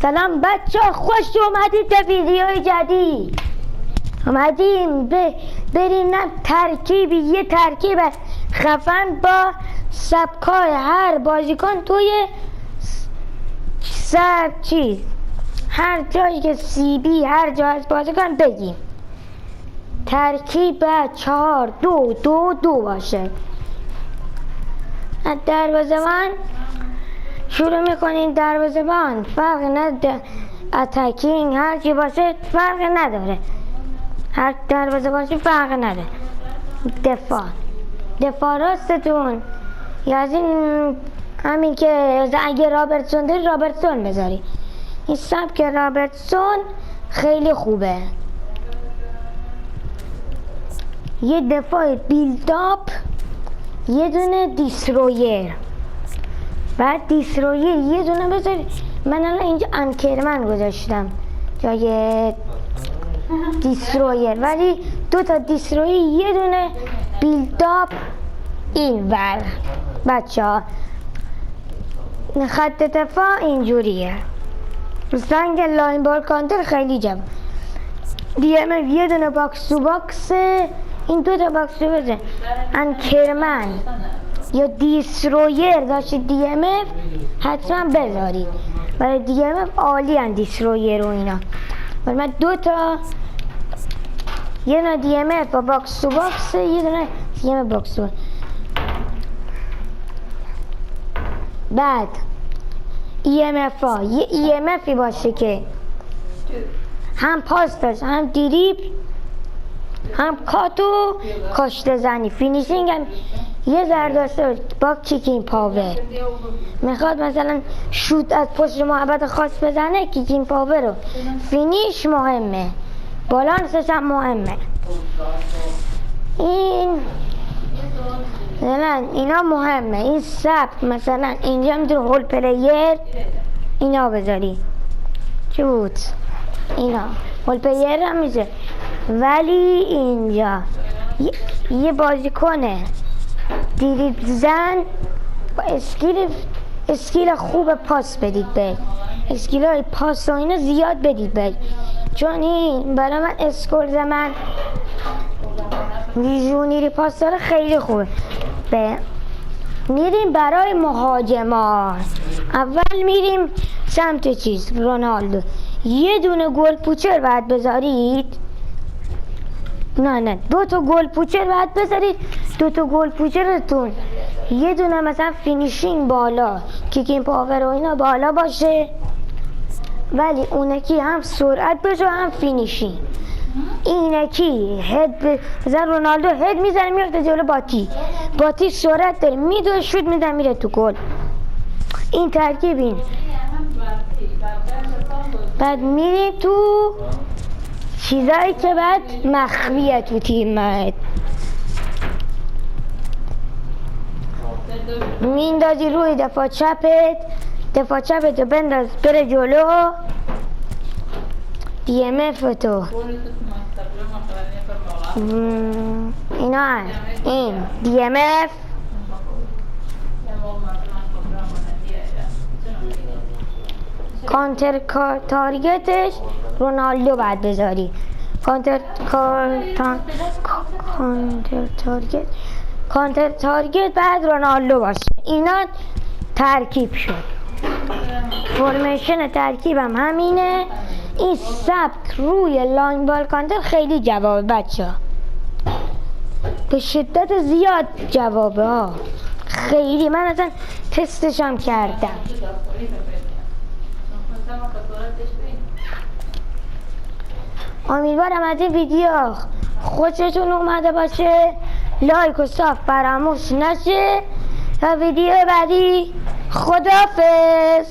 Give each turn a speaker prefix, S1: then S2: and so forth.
S1: سلام بچه ها، خوش اومدید به ویدیوی جدید. اومدیم بریم ترکیب، یه ترکیب خفن با سبکای هر بازیکن توی سر چیز، هر جایی که سی بی هر جا از بازیکن بگیم. ترکیب 4-2-2-2 باشه. دروازه‌بان شروع میکنیم. دروازه‌بان فرق نداره، اتکینگ هر چی باشه فرق نداره، هر دروازه‌بان فرق نداره. دفاع راستتون یا از این همین که اگه رابرتسون داری رابرتسون بذاری. این سبک رابرتسون خیلی خوبه. یه دفاع بیلداپ، یه دونه دیسترویر، بعد دیسترویر یه دونه بذاری. من الان اینجا انکرمن گذاشتم جای دیسترویر، ولی دو تا دیسترویر یه دونه بیلداپ این ور. بچه ها خط دفاع اینجوریه. زنگ لاین بال کانتر خیلی جمع. دی ام اف یه دونه باکس تو باکس، این دو تا باکس تو بزن. انکرمن یا دیسترویر داشتید دی ام اف حتما بذارید، برای دی ام اف عالی هن دیسترویر و اینا. ولی من دو تا، یه دونه دی ام اف با باکس تو باکس، یه دونه دی ام اف باکس تو. بعد ای ام اف ها، یه ای ام افی باشه که هم پاس داشت، هم دیریب، هم کاتو کاشته زنی، فینیشینگ هم یه ذره با کیکین پاور. میخواد مثلا شوت از پشت محبت خاص بزنه، کیکین پاور رو. فینیش مهمه، بالانسش هم مهمه. اینا مهمه. این سبک مثلا اینجا میتونه هول پلیر اینا بذاری، چی بود اینا هول پلیر هم میشه. ولی اینجا یه بازیکنه دیریب زن با اسکیل خوب پاس بدید به، اسکیل های پاس و اینا زیاد بدید به، چون این برای من اسکول زمان ویژونیری پاس داره خیلی خوبه. میریم برای مهاجمان. اول میریم سمت چیز رونالدو. یه دونه گل پوچر باید بذارید، نه دو تا گل پوچر باید بذارید. دو تا گل پوچرتون یه دونه مثلا فینیشینگ بالا، کیکین پاور و اینا بالا باشه، ولی اونکی هم سرعت بشه هم فینیشینگ. اینکی هد مثلا رونالدو هد میزنه میفته جلو باتی سرعت داره، میدوه شوت میزنه میره تو گل. این ترکیب این. بعد میری تو چیزایی که بعد مخفیه تو تیمت. میندازی روی دفاع چپت رو بنداز بره جلو. دی ام اف تو اینا هست. این دی ام اف کانتر تارگتش رونالدو باید بذاری. کانتر تارگت بعد رونالدو باشه. اینا ترکیب شد. فرمیشن ترکیبم همینه. این سبک روی لاین بال کانتر خیلی جوابه بچه ها، به شدت زیاد جوابه ها خیلی. من اصلا تستشم کردم. امیدوارم از این ویدیو خوشتون اومده باشه. لایک و ساب فراموش نشه. تا ویدیو بعدی، خداحافظ.